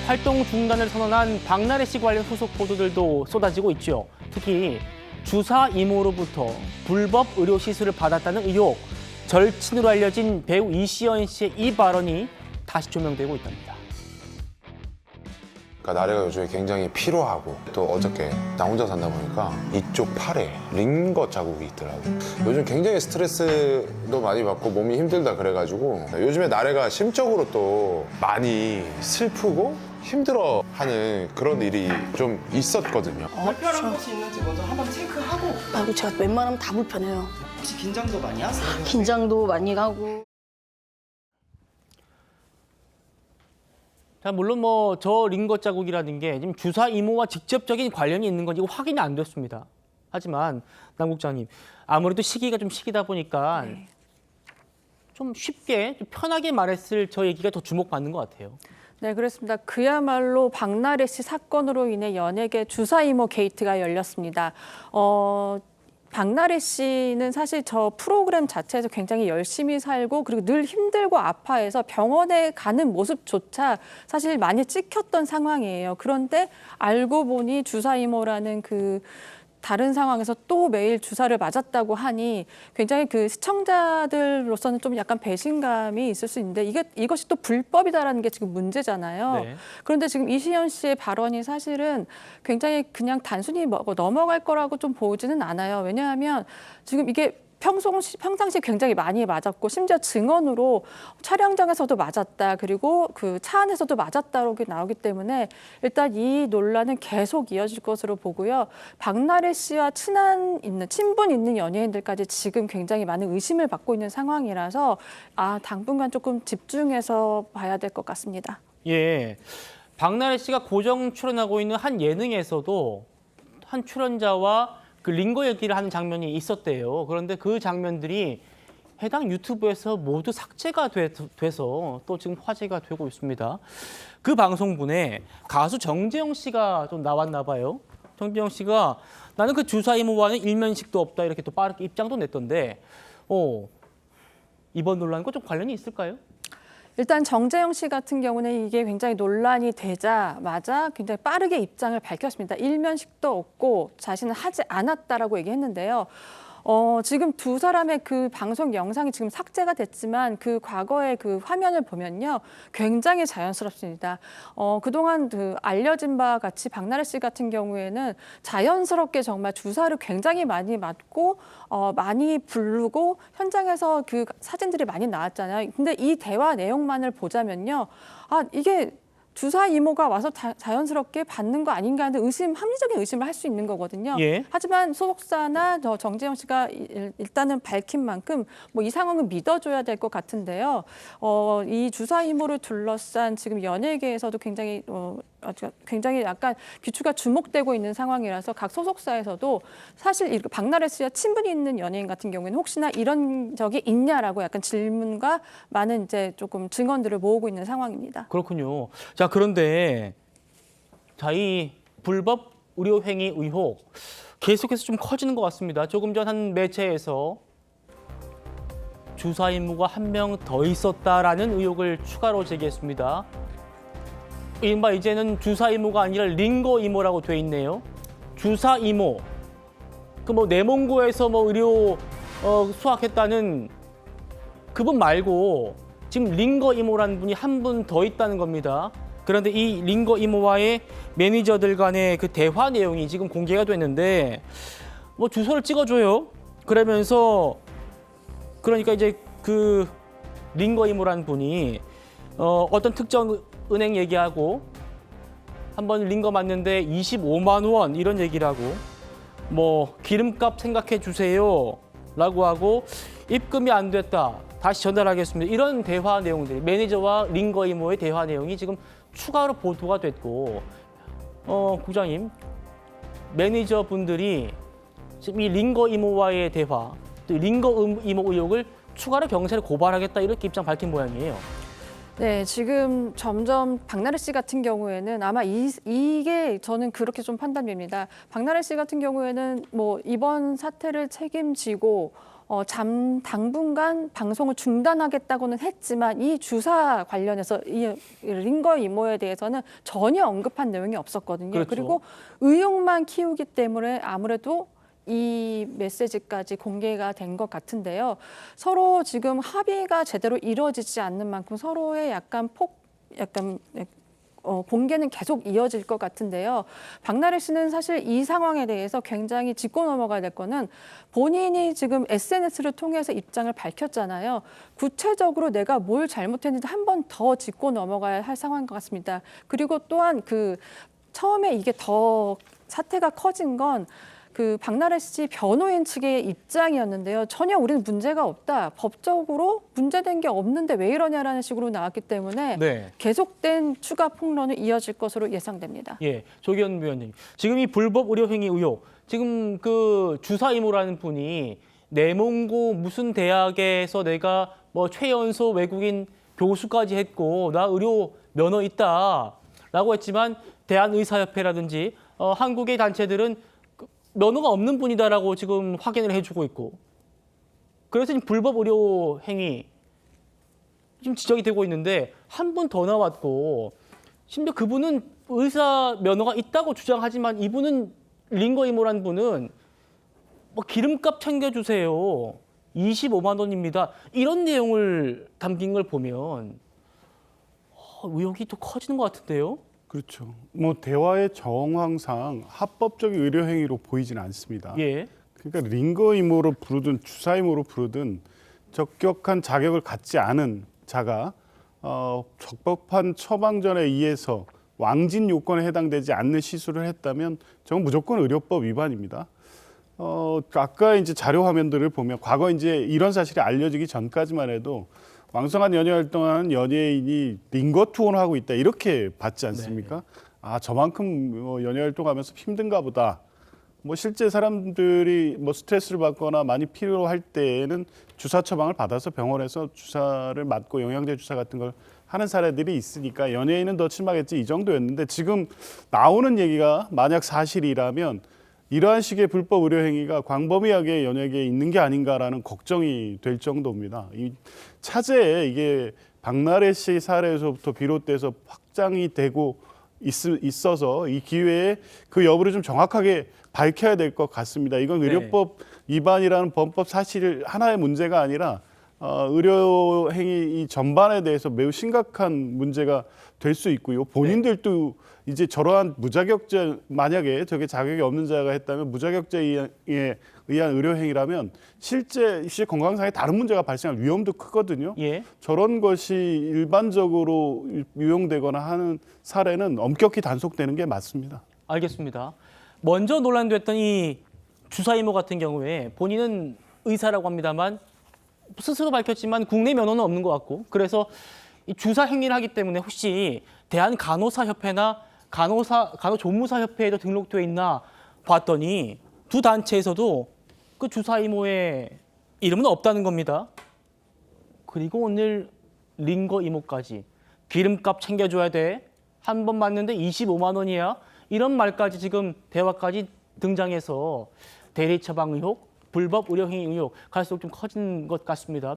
활동 중단을 선언한 박나래 씨 관련 후속 보도들도 쏟아지고 있죠. 특히 주사 이모로부터 불법 의료 시술을 받았다는 의혹, 절친으로 알려진 배우 이시연 씨의 이 발언이 다시 조명되고 있답니다. 그러니까 나래가 요즘에 굉장히 피로하고 또 어저께 나 혼자 산다 보니까 이쪽 팔에 링거 자국이 있더라고. 요즘 굉장히 스트레스도 많이 받고 몸이 힘들다 그래가지고 요즘에 나래가 심적으로 또 많이 슬프고 힘들어하는 그런 일이 좀 있었거든요. 불편한 곳이 있는지 먼저 한번 체크하고. 아이고 제가 웬만하면 다 불편해요. 혹시 긴장도 많이 하세요? 긴장도 많이 하고. 자, 물론 뭐 저 링거 자국이라는 게 지금 주사 이모와 직접적인 관련이 있는 건지 확인이 안 됐습니다. 하지만 남 국장님, 아무래도 시기가 좀 시기다 보니까 좀 쉽게 좀 편하게 말했을 저 얘기가 더 주목받는 것 같아요. 네, 그렇습니다. 그야말로 박나래 씨 사건으로 인해 연예계 주사 이모 게이트가 열렸습니다. 박나래 씨는 사실 저 프로그램 자체에서 굉장히 열심히 살고 그리고 늘 힘들고 아파해서 병원에 가는 모습조차 사실 많이 찍혔던 상황이에요. 그런데 알고 보니 주사 이모라는 그 다른 상황에서 또 매일 주사를 맞았다고 하니 굉장히 그 시청자들로서는 좀 약간 배신감이 있을 수 있는데 이것이 또 불법이다라는 게 지금 문제잖아요. 네. 그런데 지금 이시연 씨의 발언이 사실은 굉장히 그냥 단순히 넘어갈 거라고 좀 보지는 않아요. 왜냐하면 지금 이게 평상시에 굉장히 많이 맞았고 심지어 증언으로 촬영장에서도 맞았다 그리고 그 차 안에서도 맞았다고 나오기 때문에 일단 이 논란은 계속 이어질 것으로 보고요. 박나래 씨와 친분 있는 연예인들까지 지금 굉장히 많은 의심을 받고 있는 상황이라서 당분간 조금 집중해서 봐야 될 것 같습니다. 예, 박나래 씨가 고정 출연하고 있는 한 예능에서도 한 출연자와 그 링거 얘기를 하는 장면이 있었대요. 그런데 그 장면들이 해당 유튜브에서 모두 삭제가 돼서 또 지금 화제가 되고 있습니다. 그 방송분에 가수 정재영 씨가 좀 나왔나 봐요. 정재영 씨가 나는 그 주사 이모와는 일면식도 없다 이렇게 또 빠르게 입장도 냈던데 이번 논란과 좀 관련이 있을까요? 일단 정재영 씨 같은 경우는 이게 굉장히 논란이 되자마자 굉장히 빠르게 입장을 밝혔습니다. 일면식도 없고 자신은 하지 않았다라고 얘기했는데요. 지금 두 사람의 그 방송 영상이 지금 삭제가 됐지만 그 과거의 그 화면을 보면요. 굉장히 자연스럽습니다. 그동안 그 알려진 바 같이 박나래 씨 같은 경우에는 자연스럽게 정말 주사를 굉장히 많이 맞고 많이 부르고 현장에서 그 사진들이 많이 나왔잖아요. 근데 이 대화 내용만을 보자면요. 이게 주사 이모가 와서 자연스럽게 받는 거 아닌가 하는 합리적인 의심을 할 수 있는 거거든요. 예. 하지만 소속사나 정재영 씨가 일단은 밝힌 만큼 뭐 이 상황은 믿어줘야 될 것 같은데요. 이 주사 이모를 둘러싼 지금 연예계에서도 굉장히 약간 귀추가 주목되고 있는 상황이라서 각 소속사에서도 사실 박나래 씨와 친분이 있는 연예인 같은 경우에는 혹시나 이런 적이 있냐라고 약간 질문과 많은 이제 조금 증언들을 모으고 있는 상황입니다. 그렇군요. 자, 그런데 이 불법 의료행위 의혹 계속해서 좀 커지는 것 같습니다. 조금 전 한 매체에서 주사 임무가 한 명 더 있었다라는 의혹을 추가로 제기했습니다. 이른바 이제는 주사 이모가 아니라 링거 이모라고 돼 있네요. 주사 이모. 그 내몽고에서 의료 수학했다는 그분 말고 지금 링거 이모라는 분이 한 분 더 있다는 겁니다. 그런데 이 링거 이모와의 매니저들 간의 그 대화 내용이 지금 공개가 됐는데 주소를 찍어줘요. 그러면서 그러니까 이제 그 링거 이모라는 분이 어떤 특정 은행 얘기하고 한번 링거 맞는데 25만 원 이런 얘기를 하고 기름값 생각해 주세요 라고 하고 입금이 안 됐다 다시 전달하겠습니다 이런 대화 내용들이 매니저와 링거 이모의 대화 내용이 지금 추가로 보도가 됐고 국장님 매니저분들이 지금 이 링거 이모와의 대화 또 링거 이모 의혹을 추가로 경찰에 고발하겠다 이렇게 입장 밝힌 모양이에요. 네, 지금 점점 박나래 씨 같은 경우에는 아마 이게 저는 그렇게 좀 판단됩니다. 박나래 씨 같은 경우에는 이번 사태를 책임지고 당분간 방송을 중단하겠다고는 했지만 이 주사 관련해서 이 링거 이모에 대해서는 전혀 언급한 내용이 없었거든요. 그렇죠. 그리고 의혹만 키우기 때문에 아무래도 이 메시지까지 공개가 된 것 같은데요. 서로 지금 합의가 제대로 이루어지지 않는 만큼 서로의 약간 공개는 계속 이어질 것 같은데요. 박나래 씨는 사실 이 상황에 대해서 굉장히 짚고 넘어가야 될 거는 본인이 지금 SNS를 통해서 입장을 밝혔잖아요. 구체적으로 내가 뭘 잘못했는지 한 번 더 짚고 넘어가야 할 상황인 것 같습니다. 그리고 또한 처음에 이게 더 사태가 커진 건 박나래 씨 변호인 측의 입장이었는데요. 전혀 우리는 문제가 없다. 법적으로 문제된 게 없는데 왜 이러냐라는 식으로 나왔기 때문에 네. 계속된 추가 폭로는 이어질 것으로 예상됩니다. 예, 조기현 위원님. 지금 이 불법 의료 행위 의혹. 지금 주사 이모라는 분이 내몽고 무슨 대학에서 내가 뭐 최연소 외국인 교수까지 했고 나 의료 면허 있다라고 했지만 대한의사협회라든지 한국의 단체들은 면허가 없는 분이다라고 지금 확인을 해주고 있고, 그래서 지금 불법 의료 행위 지금 지적이 되고 있는데 한 분 더 나왔고, 심지어 그분은 의사 면허가 있다고 주장하지만 이분은 링거 이모라는 분은 뭐 기름값 챙겨주세요. 25만 원입니다. 이런 내용을 담긴 걸 보면 의혹이 또 커지는 것 같은데요. 그렇죠. 뭐 대화의 정황상 합법적인 의료 행위로 보이지는 않습니다. 예. 그러니까 링거 이모로 부르든 주사 이모로 부르든 적격한 자격을 갖지 않은 자가 적법한 처방전에 의해서 왕진 요건에 해당되지 않는 시술을 했다면 저건 무조건 의료법 위반입니다. 아까 이제 자료 화면들을 보면 과거 이제 이런 사실이 알려지기 전까지만 해도 왕성한 연예 활동하는 연예인이 링거 투혼을 하고 있다 이렇게 봤지 않습니까? 아 저만큼 연예 활동하면서 힘든가 보다. 뭐 실제 사람들이 뭐 스트레스를 받거나 많이 필요할 때에는 주사 처방을 받아서 병원에서 주사를 맞고 영양제 주사 같은 걸 하는 사례들이 있으니까 연예인은 더 심하겠지 이 정도였는데 지금 나오는 얘기가 만약 사실이라면 이러한 식의 불법 의료 행위가 광범위하게 연예계에 있는 게 아닌가라는 걱정이 될 정도입니다. 이 차제에 이게 박나래 씨 사례에서부터 비롯돼서 확장이 되고 있어서 이 기회에 그 여부를 좀 정확하게 밝혀야 될 것 같습니다. 이건 의료법 위반이라는 범법 사실 하나의 문제가 아니라 의료 행위 이 전반에 대해서 매우 심각한 문제가 될 수 있고요. 본인들도 이제 저러한 무자격죄 만약에 저게 자격이 없는 자가 했다면 무자격죄에 의한 의료 행위라면 실제 건강상의 다른 문제가 발생할 위험도 크거든요. 예. 저런 것이 일반적으로 유용되거나 하는 사례는 엄격히 단속되는 게 맞습니다. 알겠습니다. 먼저 논란됐던 이 주사 이모 같은 경우에 본인은 의사라고 합니다만 스스로 밝혔지만 국내 면허는 없는 것 같고, 그래서 이 주사 행위를 하기 때문에 혹시 대한간호사협회나 간호조무사협회에도 등록되어 있나 봤더니 두 단체에서도 그 주사 이모의 이름은 없다는 겁니다. 그리고 오늘 링거 이모까지 기름값 챙겨줘야 돼. 한 번 맞는데 25만 원이야. 이런 말까지 지금 대화까지 등장해서 대리 처방 의혹, 불법 의료행위 의혹 갈수록 좀 커진 것 같습니다.